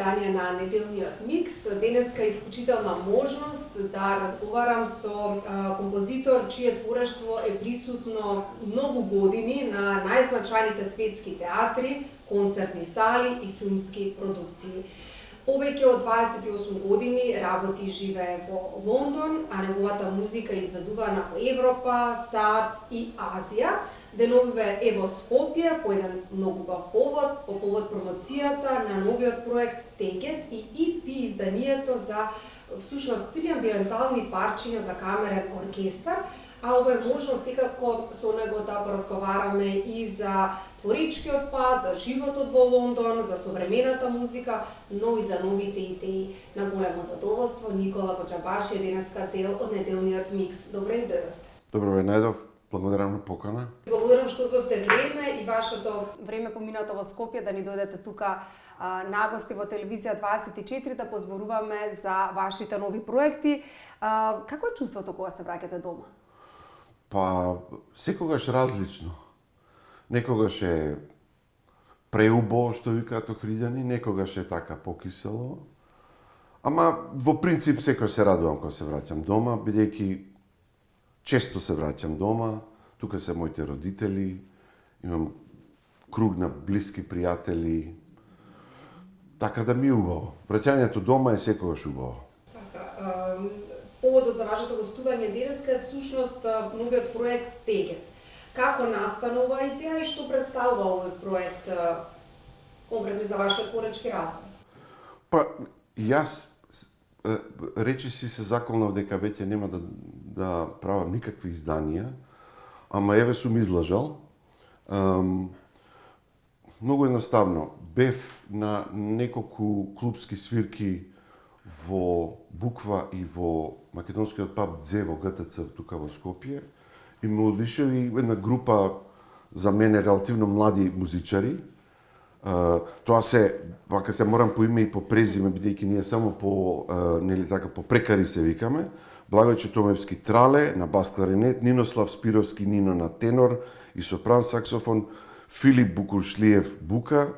издание на Неделниот микс. Денеска е исклучителна можност да разговарам со композитор чие творештво е присутно многу години на најзначајните светски театри, концертни сали и филмски продукции. Повеќе од 28 години работи и живее во Лондон, а неговата музика е изведувана во Европа, САД и Азија. Деновиве е во Скопје по еден многу убав повод, по повод промоцијата на новиот проект Тегет и EP изданието за всушност 3 амбиентални парчиња за камерен оркестар, а ова е можност секако со него да поразговараме и за творичкиот пат, за животот во Лондон, за современата музика, но и за новите идеи. На големо задоволство Никола Коџабаши е денеска дел од Неделниот микс. Добре ни дојдовте. Добро ве најдов. Благодарам на покана. Благодарам што дојдовте време и вашето време поминато во Скопје да ни дојдете тука на гости во телевизија 24 да позборуваме за вашите нови проекти. Какво е чувството кога се враќате дома? Па, секогаш различно. Некогаш е преубо, што викаат охриѓани, некогаш е така покисело. Ама во принцип секогаш се радувам кога се враќам дома, бидејќи често се враќам дома, тука се моите родители, имам круг на блиски пријатели, така да ми е убаво. Враќањето дома е секогаш убаво. Поводот за вашето гостување денеска е всушност новиот проект Тегет. Како настана оваа идеја и што представува овој проект конкретно за вашиот творечки развој? Па, јас речиси се заколнав дека веќе нема да правам никакви изданија, ама еве сум излажал. Многу едноставно, бев на неколку клубски свирки во Буква и во македонскиот паб Дзе во ГТЦ тука во Скопје и ме одишли една група за мене релативно млади музичари. Тоа се, вака се морам по име и по презиме, бидејќи ние само по, нели така, по прекари се викаме. Благојче Томевски Трале на бас кларинет, Нинослав Спировски Нино на тенор и сопран саксофон, Филип Букуршлиев Бука,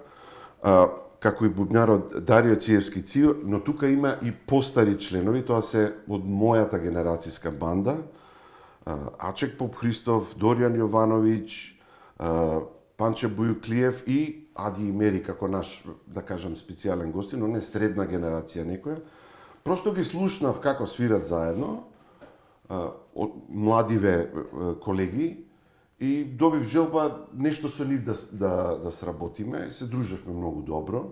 како и бубнарот Дарио Циевски Цио, но тука има и постари членови, тоа се од мојата генерацијска банда. Ачек Поп Христов, Доријан Јовановиќ, Панче Бујуклиев и Ади и Мери како наш, да кажам, специјален гостин, но не средна генерација некоја. Просто ги слушнав како свират заедно, од младиве колеги, и добив желба нешто со нив да сработиме. Се дружевме многу добро.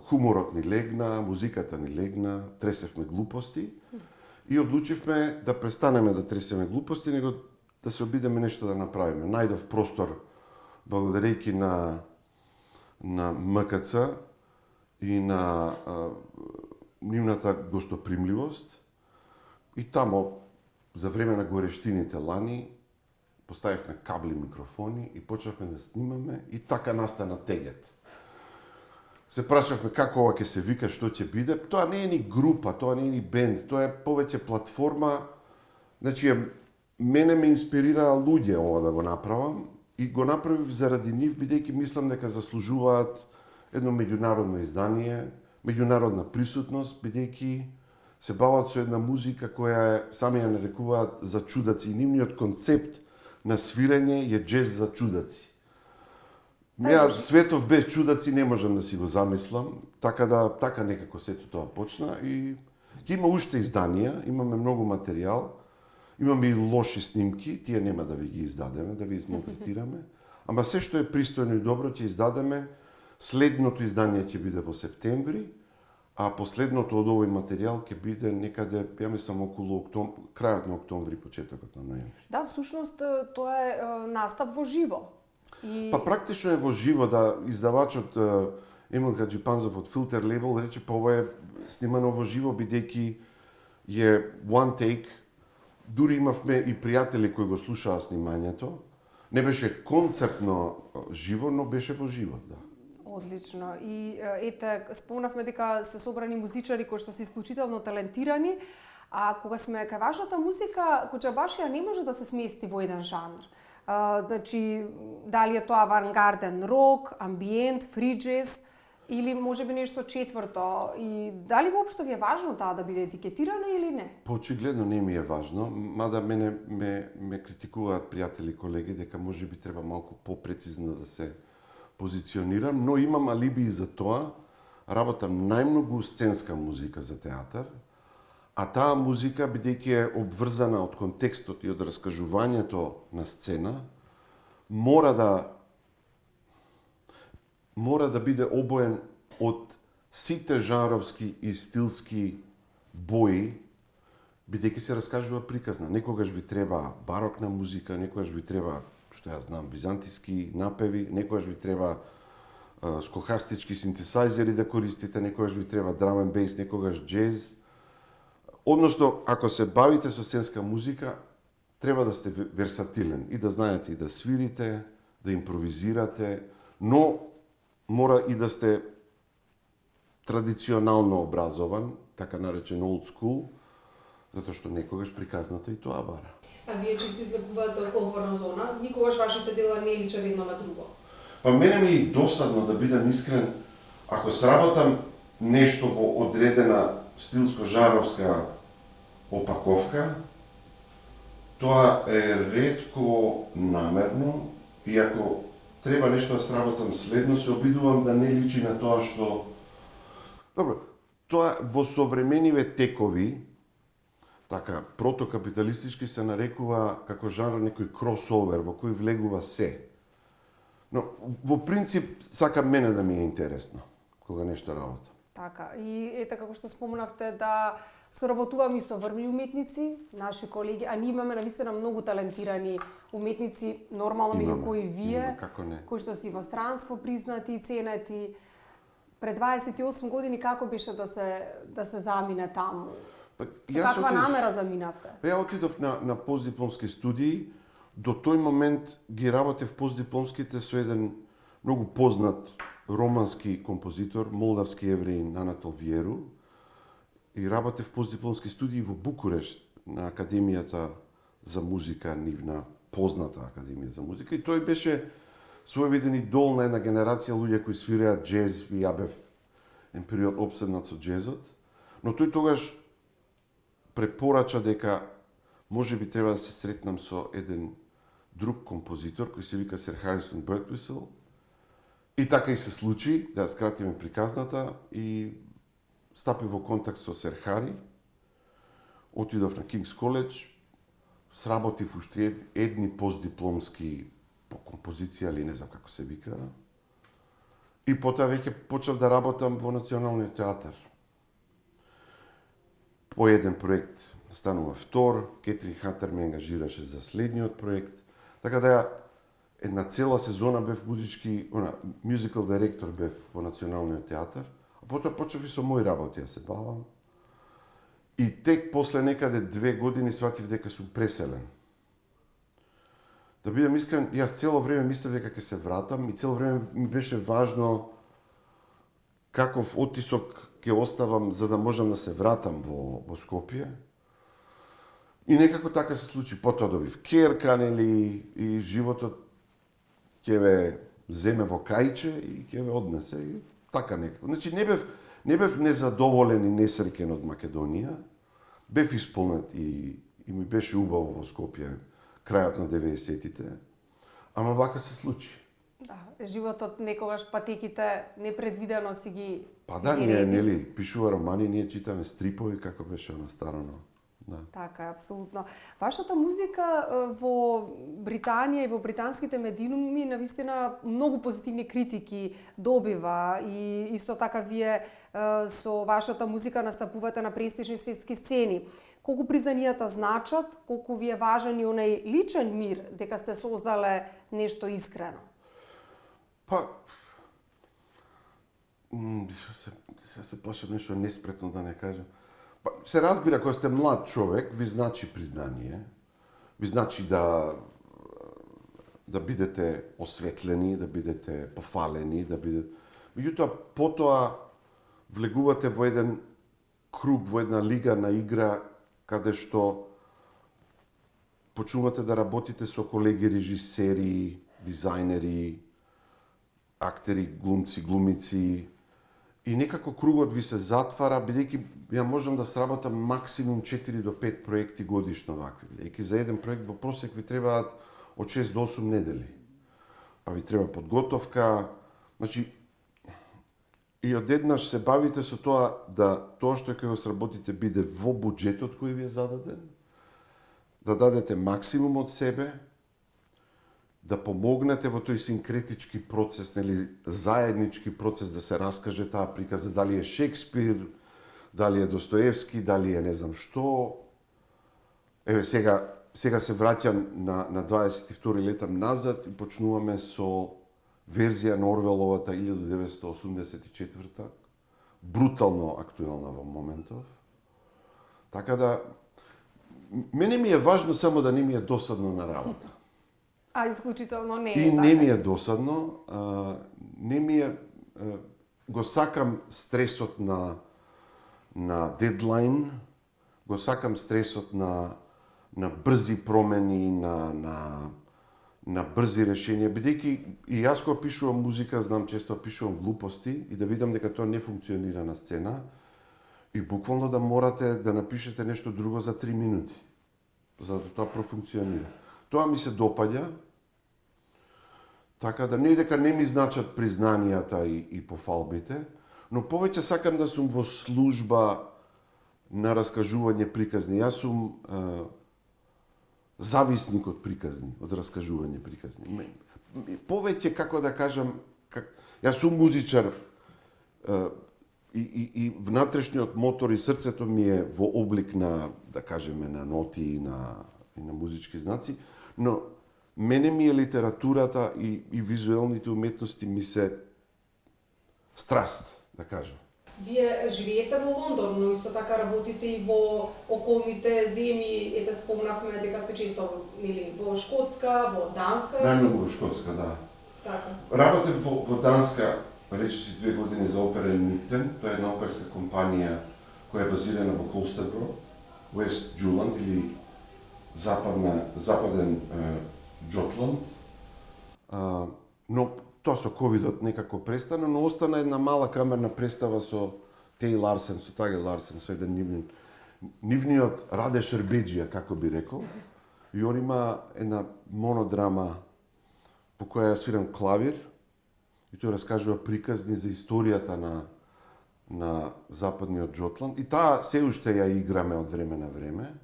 Хуморот ни легна, музиката ни легна, тресевме глупости и одлучивме да престанеме да тресеме глупости, него да се обидеме нешто да направиме. Најдов простор благодарејќи на МКЦ и на нивната гостопримливост. И тамо, за време на горештините лани, поставивме кабли микрофони и почнавме да снимаме и така настана Тегет. Се прашавме како ова ќе се вика, што ќе биде. Тоа не е ни група, тоа не е ни бенд, тоа е повеќе платформа. Значи, мене ме инспирираа луѓе ова да го направам и го направив заради нив, бидејќи мислам дека заслужуваат едно меѓународно издание, меѓународна присутност, бидејќи се бават со една музика која е, сами ја нарекуваат за чудаци. И нивниот концепт на свирење е джез за чудаци. Ја светов без чудаци не можам да си го замислам, така некако сето тоа почна и ќе има уште изданија, имаме многу материјал, имаме и лоши снимки, тие нема да ви ги издадеме, да ви измалтретираме, ама се што е пристојно и добро ќе издадеме. Следното издание ќе биде во септември, а последното од овој материјал ќе биде некаде, ја мислам, околу крајот на октомври, почетокот на ноември. Да, всушност тоа е настап во живо. Па практично е во живо, да, издавачот Емил Хаџипанзов од Filter Label рече, па ова е снимано во живо, бидејќи е one take. Дури имавме и пријатели кои го слушаа снимањето. Не беше концертно живо, но беше во живо, да. Одлично. И ете, спомнавме дека се собрани музичари кои што се исклучително талентирани, а кога сме кај вашата музика, Коџабашија не може да се смести во еден жанр. Значи, дали е тоа авангарден рок, амбиент, фри джез, Или може би нешто четврто? И дали воопшто ви е важно таа да биде етикетирана или не? Очигледно не ми е важно, мада мене ме критикуваат пријатели и колеги дека може би треба малку попрецизно да се позиционирам, но имам алиби и за тоа. Работам најмногу сценска музика за театар, а таа музика, бидејќи е обврзана од контекстот и од раскажувањето на сцена, мора да биде обоен од сите жанровски и стилски бои, бидејќи се раскажува приказна. Некогаш ви треба барокна музика, некогаш ви треба, што ја знам, византиски напеви, некогаш ви треба скохастички синтесајзери да користите, некогаш ви треба драм енд бейс, некогаш джез. Односно, ако се бавите со сценска музика, треба да сте версатилен и да знаете и да свирите, да импровизирате, но мора и да сте традиционално образован, така наречен old school, затоа што некогаш приказната и тоа бара. А вие често излегувате од комфортна зона, никогаш вашите дела не личат едно на друго. Па мене ми е досадно, да бидам искрен, ако сработам нешто во одредена стилско-жанровска опаковка, тоа е ретко намерно и ако треба нешто да сработам следно, се обидувам да не личи на тоа што... Добро, тоа во современиве текови, така, протокапиталистички се нарекува како жанр некој кросовер, во кој влегува се. Но, во принцип, сакам мене да ми е интересно, кога нешто работам. Така, и ете како што спомнавте да соработувам и со врвни уметници, наши колеги, а ние имаме навистина многу талентирани уметници, нормално меѓу кои вие, кои што си во странство признати и ценети. Пред 28 години како беше да се замине таму? Каква намера заминавте? Ја отидов на постдипломски студии. До тој момент ги работев постдипломските со еден многу познат романски композитор, молдавски евреин Анатол Виеру, и работев постдипломски студии во Букурешт на Академијата за музика, нивна позната Академија за музика, и тој беше своевиден идол на една генерација луѓе кои свиреат джез, и ја бев еден период обседнат со джезот, но тој тогаш препорача дека може би треба да се сретнам со еден друг композитор кој се вика Сер Харисон Биртвисел, и така и се случи, да скратиме приказната, и стапи во контакт со Сер Хари, отидов на Кингс Коледж, сработив уште едни постдипломски по композиција, или не знам како се вика, и потоа веќе почнав да работам во Националниот театар. По еден проект станува втор, Кетрин Хатер ме ангажираше за следниот проект, така да една цела сезона бев музички, мюзикал директор бев во Националниот театар, а потоа почнав и со мои работи да се бавам. И тек после некаде 2 години сватив дека сум преселен. Да бидам искрен, јас цело време мислев дека ќе се вратам и цело време ми беше важно каков оттисок ќе оставам за да можам да се вратам во Скопје. И некако така се случи. Потоа добив керка, нели, и животот ќе ве земе во кајче и ќе ве однесе. И така некако. Значи, не бев незадоволен и несреќен од Македонија. Бев исполнет и ми беше убаво во Скопје крајот на 90-тите. Ама вака се случи. Да, животот некогаш патеките непредвидено си ги... Па да, ние, нели, пишува романи, ние читаме стрипови, како беше она старано. Да. Така, апсолутно. Вашата музика во Британија и во британските медиуми навистина многу позитивни критики добива и исто така вие со вашата музика настапувате на престижни светски сцени. Колку признанијата значат, колку ви е важен и онај личен мир дека сте создале нешто искрено? Па, се плашам нешто неспретно да не кажам. Па, се разбира, кога сте млад човек, ви значи признание, ви значи да бидете осветлени, да бидете пофалени, да бидете... Меѓутоа, потоа влегувате во еден круг, во една лига на игра, каде што почнувате да работите со колеги режисери, дизајнери, актери, глумци, глумици, И некако кругот ви се затвара, бидејќи ја можам да сработам максимум 4 до 5 проекти годишно вакви. Бидејќи за еден проект во просек ви требаат од 6 до 8 недели. Па ви треба подготовка, значи и одеднаш се бавите со тоа да тоа што ќе го сработите биде во буџетот кој ви е зададен, да дадете максимум од себе, да помогнете во тој синкретички процес, нели, заеднички процес да се раскаже таа приказа, дали е Шекспир, дали е Достоевски, дали е не знам што. Еве сега се враќам на 22 летам назад и почнуваме со верзија на Орвеловата 1984, брутално актуелна во моментов. Така да, мене ми е важно само да не ми е досадно на работа. А исклучително не е. И не ми е досадно, не ми е, го сакам стресот на дедлайн, го сакам стресот на брзи промени, на брзи решенија, бидејќи и јас кога пишувам музика, знам често пишувам глупости и да видам дека тоа не функционира на сцена и буквално да морате да напишете нешто друго за 3 минути, за да тоа профункционира. Тоа ми се допаѓа, така да не дека не ми значат признанијата и пофалбите, но повеќе сакам да сум во служба на раскажување приказни. Јас сум зависник од приказни, од раскажување приказни. Повеќе, како да кажам, јас сум музичар и внатрешниот мотор и срцето ми е во облик на, да кажеме, на ноти и на музички знаци, но мене ми е литературата и визуелните уметности ми се страст, да кажам. Вие живеете во Лондон, но исто така работите и во околните земји. Ете, спомнавме дека сте често во Шкотска, во Данска. Најмногу во Шкотска, да. Така. Работев во Данска, речиси 2 години за оперен Миттен. Тоа е една оперска компанија која е базирана во Холстебро, West Juland или западен Джотланд. Но тоа со ковидот некако престана, но остана една мала камерна представа со Теј Ларсен, со Таге Ларсен, со еден нивниот Раде Шербеджија, како би рекол. И он има една монодрама по која ја свирам клавир и тој раскажува приказни за историјата на западниот Джотланд. И таа се уште ја играме од време на време.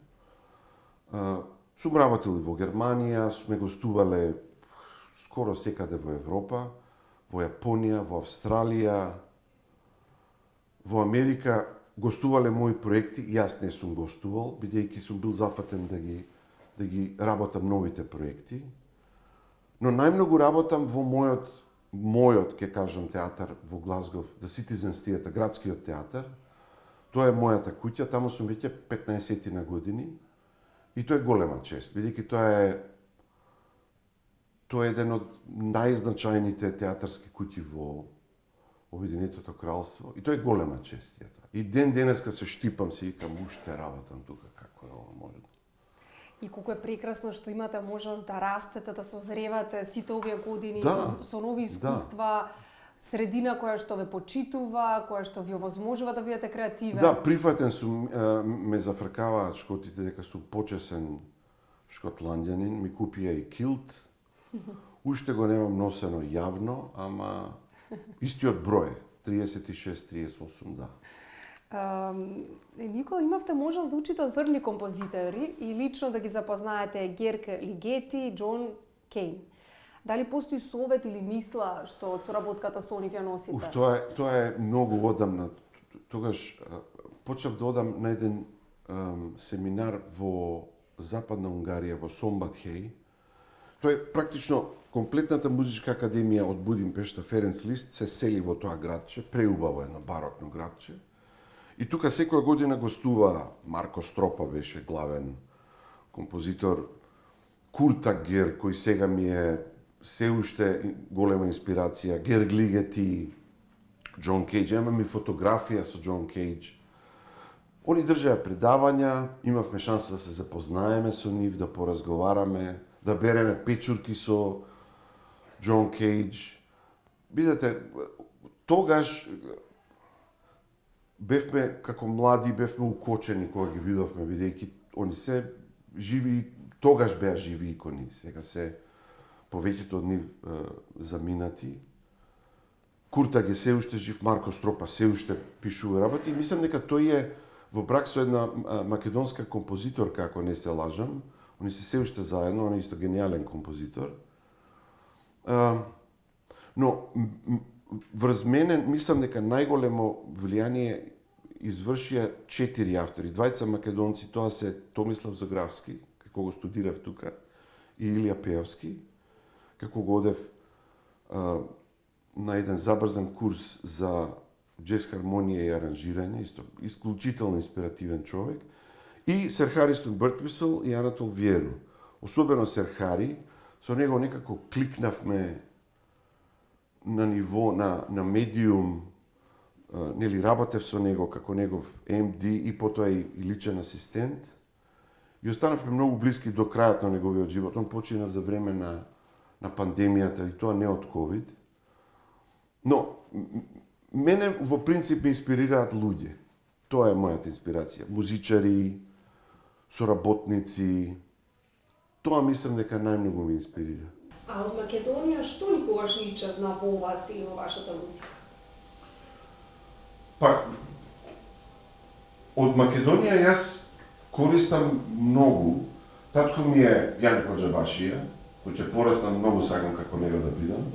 Сум работил и во Германија, сме гостувале скоро секаде во Европа, во Јапонија, во Австралија, во Америка гостувале мои проекти, јас не сум гостувал, бидејќи сум бил зафатен да ги работам новите проекти. Но најмногу работам во мојот, ке кажам, театар во Глазгов, The Citizens Theatre, градскиот театар. Тоа е мојата куќа, таму сум веќе 15 на години и тоа е голема чест, бидејќи тоа е еден од најзначајните театарски куќи во Обединетото кралство и тоа е голема чест. И денеска се штипам, си викам, уште работам тука, како е ова може. И колку е прекрасно што имате можност да растете, да созревате сите овие години со нови искуства, средина која што ве почитува, која што ви овозможува да бидете креативен. Да, прифатен сум, ме зафркаваат шкотите дека сум почесен шкотландјанин, ми купија и килт. Уште го немам носено јавно, ама истиот број, 36-38, да. Никола, имавте можност да учите од врли композитори и лично да ги запознаете Герк Лигети, Џон Кейн. Дали постои совет или мисла што од соработката со нив ја носите? Тоа е многу одамна. Тогаш почнав да одам на еден семинар во Западна Унгарија, во Сомбатхеј. Тоа е практично комплетната музичка академија од Будимпешта, Ференц Лист, се сели во тоа градче, преубаво едно барокно градче. И тука секоја година гостува Марко Стропа, беше главен композитор, Курт Гер, кој сега ми е се уште голема инспирација, Герк Лигети, Џон Кейдж, имаме фотографија со Џон Кейдж. Они држаа предавања, имавме шанса да се запознаеме со нив, да поразговараме, да береме печурки со Џон Кейдж. Видете, тогаш бевме како млади, бевме укочени кога ги видовме, бидејќи они се живи, тогаш беа живи икони, сега се повеќето од нив заминати. Куртаг е се уште жив, Марко Стропа се уште пишува работи и мислам дека тој е во брак со една македонска композиторка, ако не се лажам. Они се уште заедно, он е исто гениален композитор. Но врз мене мислам дека најголемо влијание извршија 4 автори, двајца македонци, тоа се Томислав Заграфски, како го студирав тука, и Илија Пеевски, како го одев на еден забрзан курс за джез хармонија и аранжирање, исто исклучително инспиративен човек, и Сер Харистон Бъртвисъл и Анатол Виеру. Особено Сер Хари, со него некако кликнавме на ниво, на медиум, нели работев со него како негов МД и потоа и личен асистент. И останавме многу блиски до крајот на неговиот живот. Он почина за време на пандемијата и тоа не од ковид. Но мене во принцип ме инспирираат луѓе. Тоа е мојата инспирација. Музичари, соработници. Тоа мислам дека најмногу ме инспирира. А од Македонија што никогаш не исчезна во вас или во вашата музика? Па, од Македонија јас користам многу. Татко ми е Јане Коџабашија, кој ќе пораснам многу сакам како него да бидам.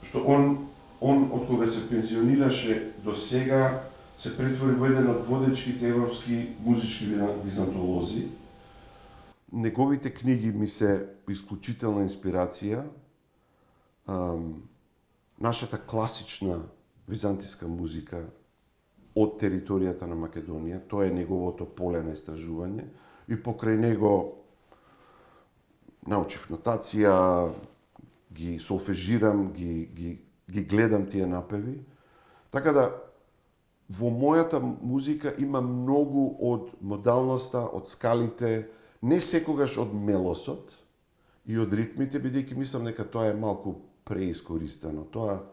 Што он од кога се пензионираше до сега се претвори во еден од водечките европски музички византолози. Неговите книги ми се исклучителна инспирација. Нашата класична византиска музика од територијата на Македонија, тоа е неговото поле на истражување и покрај него научив нотација, ги солфежирам, ги гледам тие напеви. Така да во мојата музика има многу од модалноста, од скалите, не секогаш од мелосот и од ритмите, бидејќи мислам дека тоа е малку преискористено. Тоа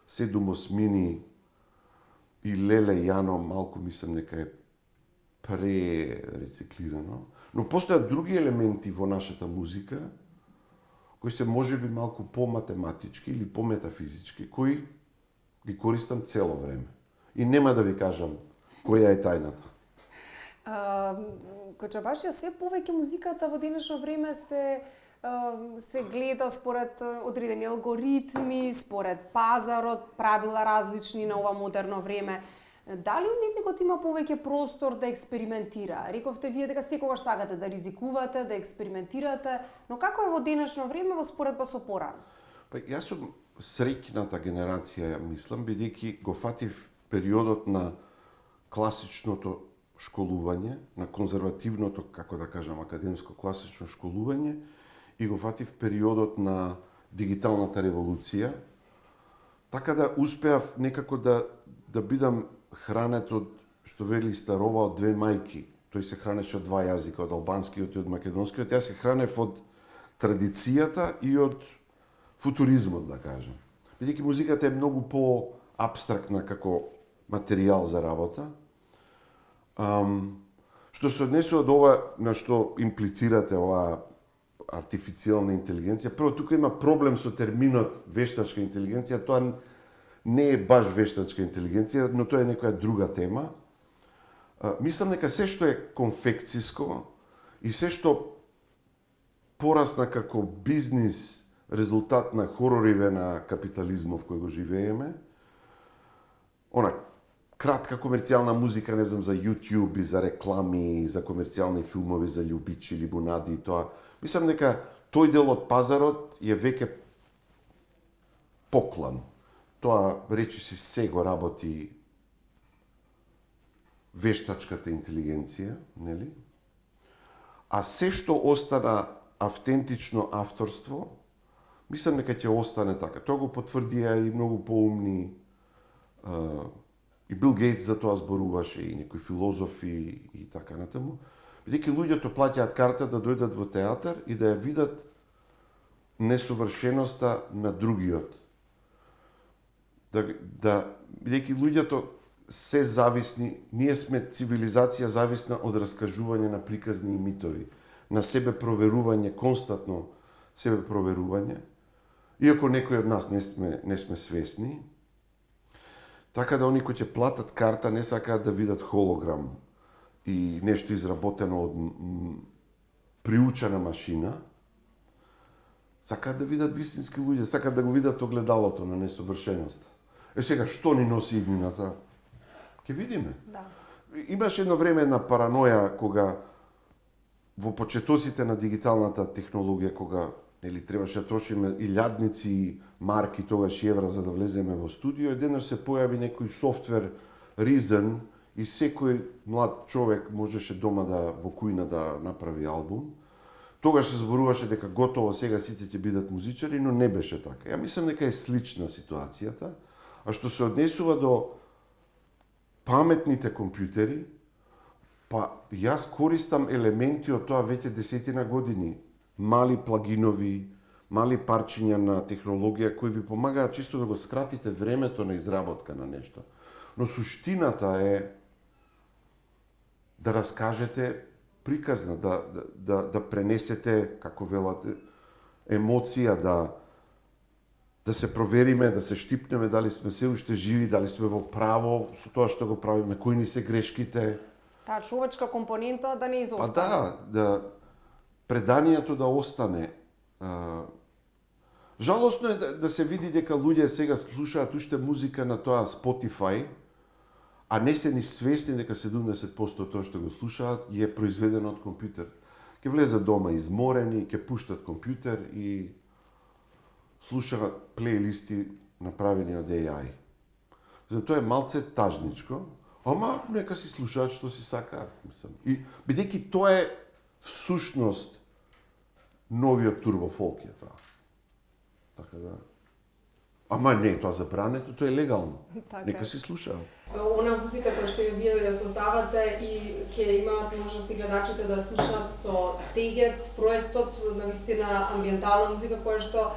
7/8 и Леле Јано малку мислам дека е пререциклирано. Но постојат други елементи во нашата музика кои се можеби малку по-математички или по-метафизички, кои ги користам цело време. И нема да ви кажам која е тајната. Коџабашија, се повеќе музиката во денешно време се гледа според одредени алгоритми, според пазарот, правила различни на ова модерно време. Дали уметникот има повеќе простор да експериментира? Рековте вие дека секогаш сакате да ризикувате, да експериментирате, но како е во денешно време во споредба со порано? Па јас сум среќната генерација, мислам, бидејќи го фатив периодот на класичното школување, на конзервативното, како да кажам, академско класично школување, и го фатив периодот на дигиталната револуција, така да успеав некако да бидам хранет од, што вели Старова, од две мајки. Тој се хранеше од два јазика, од албанскиот и од македонскиот. Јас се хранев од традицијата и од футуризмот, да кажам. Бидејќи музиката е многу по-абстрактна како материјал за работа. Што се однесува до ова на што имплицирате, оваа артифицијална интелигенција, прво тука има проблем со терминот вештачка интелигенција, тоа не е баш вештачка интелигенција, но тоа е некоја друга тема. Мислам дека се што е конфекциско и се што порасна како бизнис резултат на хорориве на капитализмов кој го живееме, кратка комерцијална музика, не знам, за YouTube и за реклами, за комерцијални филмови за љубичи, лимонади и тоа. Мислам дека тој дел од пазарот е веќе поклан. Тоа речиси се го работи вештачката интелигенција, нели? А се што остана автентично авторство, мислам дека ќе остане така. Тоа го потврдија и многу поумни и Бил Гейтс за тоа зборуваше, и некои филозофи и така натаму. Бидејќи луѓето плаќаат карта да дојдат во театар и да ја видат несовршеноста на другиот. Бидејќи луѓето се зависни, ние сме цивилизација зависна од раскажување на приказни и митови, на себе проверување, константно себе проверување, иако некои од нас не сме свесни, така да они кои ќе платат карта не сакаат да видат холограм и нешто изработено од приучена машина, сакаат да видат вистински луѓе, сакаат да го видат огледалото на несовршеност. Сега, што ни носи иднината? Ке видиме. Да. Имаше едно време една параноја кога во почетоците на дигиталната технологија, кога требаше да трошиме илјадници марки тогаш и евра за да влеземе во студио, еднаш се појави некој софтвер Reason и секој млад човек можеше дома во кујна да направи албум. Тогаш се зборуваше дека готово сега сите ќе бидат музичари, но не беше така. Ја мислам дека е слична ситуацијата, а што се однесува до паметните компјутери, па јас користам елементи од тоа веќе 10 години. Мали плагинови, мали парчиња на технологија кои ви помагаат чисто да го скратите времето на изработка на нешто. Но суштината е да раскажете приказна, да пренесете, како велат, емоција, да се провериме, да се штипнеме дали сме се уште живи, дали сме во право со тоа што го правиме, кои ни се грешките. Таа човечка компонента да не изостане. Па да преданието да остане. Жалосно е да се види дека луѓе сега слушаат уште музика на тоа Spotify, а не се ни свесни дека 70% од тоа што го слушаат е произведено од компјутер. Ке влезат дома изморени, ке пуштат компјутер и слушаат плейлисти направени од AI. Тоа е малце тажничко, ама нека си слушаат што си сакаат, мислам. И бидејќи тоа е всушност новиот турбофолк е тоа. Така да. Ама не е тоа забрането, тоа е легално. Така. Нека си слушаат. Она музика која што ја вие ја создавате и ќе имаат можност и гледачите да слушаат со тегет проектот на вистина амбиентална музика која што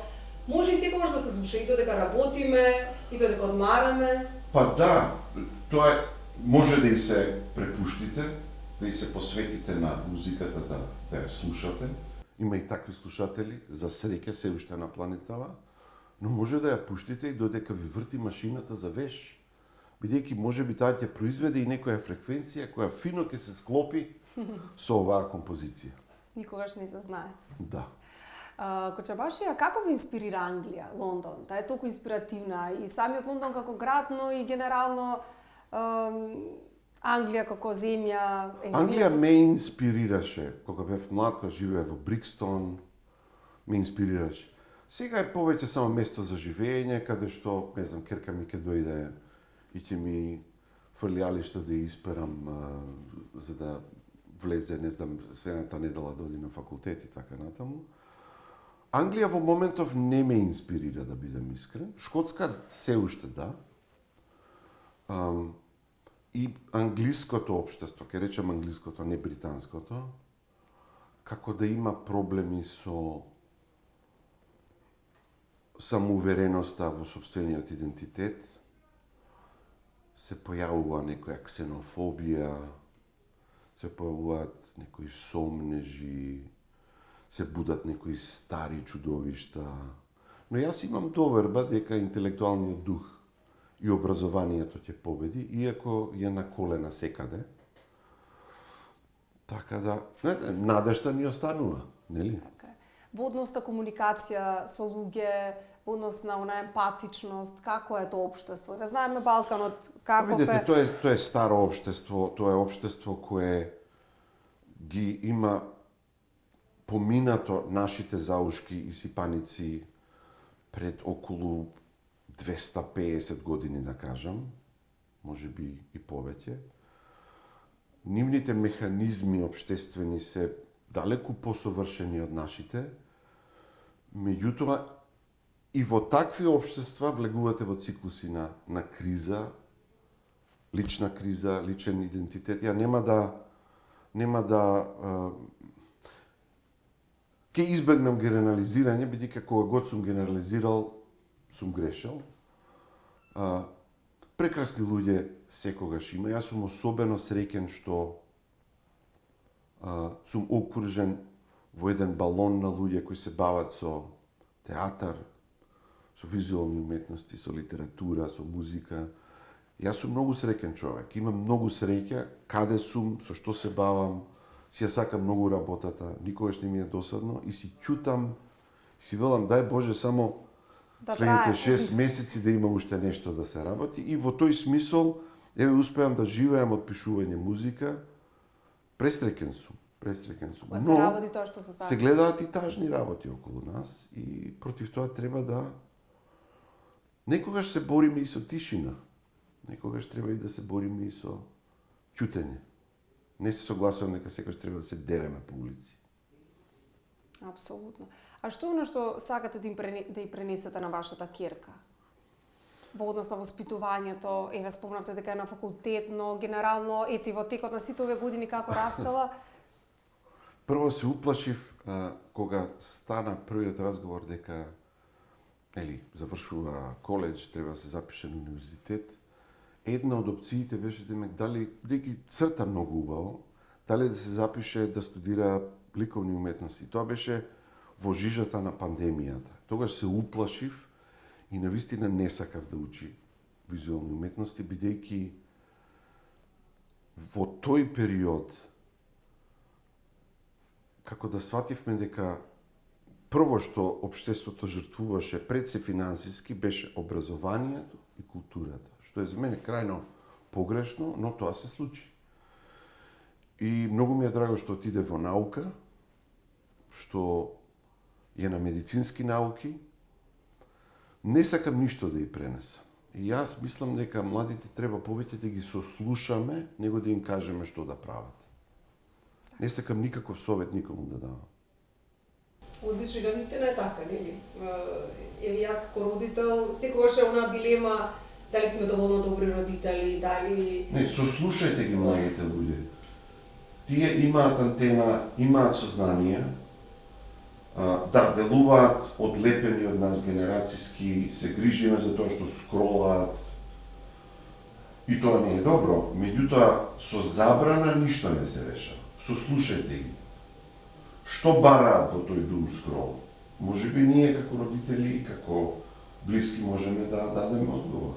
може и секогаш да се слуша и додека работиме и додека одмараме. Па да, тоа е, може да и се препуштите, да и се посветите на музиката, да ја слушате. Има и такви слушатели, за среќа се уште на планетава, но може да ја пуштите и додека ви врти машината за веш. Бидејќи може би таа ќе произведе и некоја фреквенција која фино ќе се склопи со оваа композиција. Никогаш не се знае. Да. Кочабашија, како ви инспирира Англија, Лондон? Таа е толку инспиративна и самиот Лондон како град, но и генерално Англија како земја. Англија ме инспирираше кога бев млад, кога живеев во Брикстон, ме инспирираше. Сега е повеќе само место за живење, каде што, не знам, керка ми ќе дојде и ќе ми фрлијалишта да исперам за да влезе, не знам, следната недела да оди на факултет и така натаму. Англија во моментов не ме инспирира, да бидам искрен. Шкотска се уште да. И англиското општество, ке речем англиското, не британското, како да има проблеми со самоувереноста во сопствениот идентитет, се појавува некоја ксенофобија, се појавуваат некои сомнежи, се будат некои стари чудовишта. Но јас имам доверба дека интелектуалниот дух и образованието ќе победи, иако е на колена секаде. Така да, надежта ни останува, нели? Така. Во однос на комуникација со луѓе, во однос на она емпатичност, како е тоа општество? Да знаеме Балканот каков е. Видете, тоа е старо општество, тоа е општество кое ги има поминато нашите заушки и сипаници пред околу 250 години, да кажам, може би и повеќе. Нивните механизми општествени се далеку посовршени од нашите, меѓутоа и во такви општества влегувате во циклуси на криза, лична криза, личен идентитет. Ја нема да ќе избегнам генерализирање, бидејќи кога год сум генерализирал, сум грешал. прекрасни луѓе секогаш има. Јас сум особено среќен што сум окружен во еден балон на луѓе кои се бават со театар, со визуелни уметности, со литература, со музика. Јас сум многу среќен човек. Имам многу среќа каде сум, со што се бавам, си ја сакам многу работата, никогаш не ми е досадно и си ќутам, си велам дај Боже само следните 6 месеци да има уште нешто да се работи и во тој смисол еве успеам да живеам од пишување музика. Пресреќен сум. Се работи тоа што се сака. Се гледаат и тажни работи околу нас и против тоа треба да некогаш се бориме и со тишина. Некогаш треба и да се бориме и со ќутење. Не се согласувам дека секогаш треба да се дереме по улици. Апсолутно. А што оно што сакате да ја пренесете на вашата ќерка? Во однос на воспитувањето, еве спомнавте дека е на факултет, но генерално ети во текот на сите овие години како растела? Прво се уплашив кога стана првиот разговор дека завршува коледж, треба да се запише на универзитет. Една од опциите беше дали црта многу убаво, дали да се запише да студира ликовни уметности. Тоа беше во жижата на пандемијата. Тогаш се уплашив и навистина не сакав да учи визуелни уметности, бидејќи во тој период како да свативме дека прво што општеството жртвуваше пред се финансиски беше образованието и културата, што е за мене крајно погрешно, но тоа се случи. И многу ми е драго што отиде во наука, што е на медицински науки. Не сакам ништо да ја пренесам. И јас мислам дека младите треба повеќе да ги сослушаме, него да им кажеме што да прават. Не сакам никаков совет никому да давам. Одлично, да вистина е така, нели? Еве јас како родител секогаш е она дилема дали сме доволно добри родители, дали Не, сослушајте ги младите луѓе. Тие имаат антена, имаат сознание, да, делуваат одлепени од нас генерацијски, се грижиме за тоа што скролаат. И тоа не е добро, меѓутоа со забрана ништо не се решава. Сослушајте ги. Што бараат во тој дум скрол? Можеби ние како родители и како блиски можеме да дадеме одговор.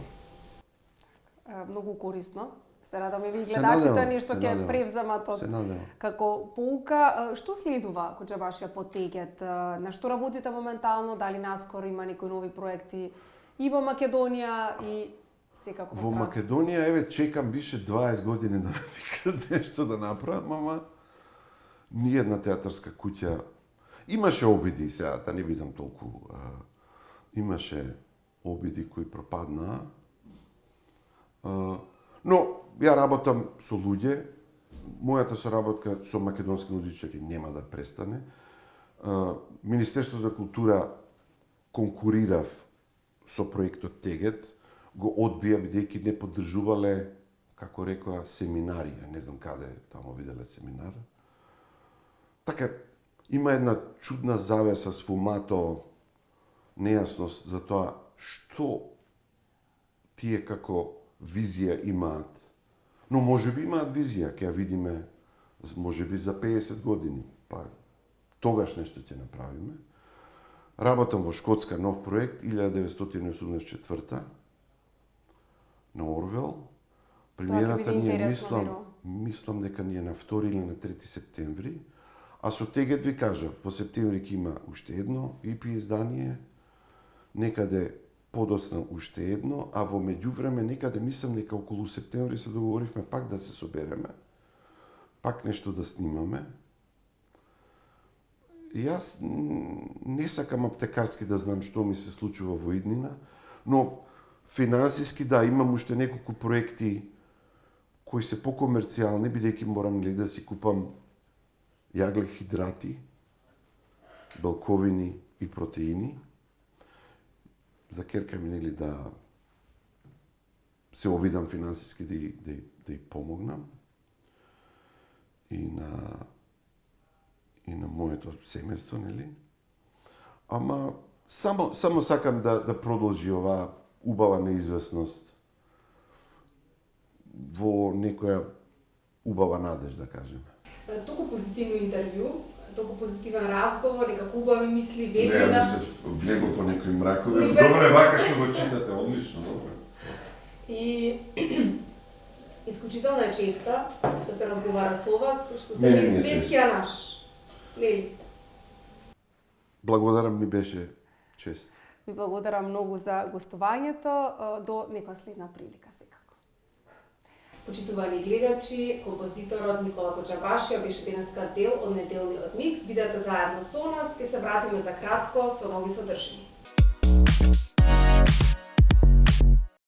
Многу корисно. Се радаме ви гледачите нешто ќе превземат од како поука. Што следува кога вашиот потегет? На што работите моментално? Дали наскоро има некои нови проекти и во Македонија и секако во Македонија? Еве чекам бише 20 години да ме викат нешто да направам, ама ни една театарска куќа имаше обиди, сега да не бидам толку, имаше обиди кои пропаднаа. Но ја работам со луѓе, мојата соработка со македонски музичари нема да престане. Министерството за култура конкурирав со проектот Тегет, го одбија бидејќи не поддржувале, како рекоа, семинари, не знам каде тамо виделе семинар. Така, има една чудна завеса, сфумато, нејасност за тоа што тие како визија имаат. Но можеби имаат визија, ќе ја видиме можеби за 50 години, па тогаш нешто ќе направиме. Работам во Шкотска нов проект 1984 на Орвел. Премиерата ни е мислам дека ни е на 2 или на 3 септември. А со Тегет ви кажав, во септември ќе има уште едно EP издание, некаде подоцна уште едно, а во меѓувреме некаде мислам дека околу септември се договоривме пак да се собереме, пак нешто да снимаме. Јас не сакам аптекарски да знам што ми се случува во иднина, но финансиски да, имам уште неколку проекти кои се покомерцијални, бидејќи морам да си купам јаглехидрати, белковини и протеини. За керка ми да се обидам финансиски да ја помогнам и на моето семејство, нели? Ама само сакам да продолжи оваа убава неизвестност во некоја убава надеж, да кажеме. Толку позитивно интервју, толку позитивен разговор, некако убави мисли, Не, ветрина. не се влегов во некои мракови. Не, Добро е не. вака што го читате, одлично, добро. И исклучително е честа да се разговара со вас, што се Мене ми е светскија наш. Нели? Благодарам, ми беше чест. Ви благодарам многу за гостувањето, до некоја следна прилика секако. Почитувани гледачи, композиторот Никола Коџабашија беше денеска дел од неделниот микс. Бидете заедно со нас, ќе се вратиме за кратко со нови содржини.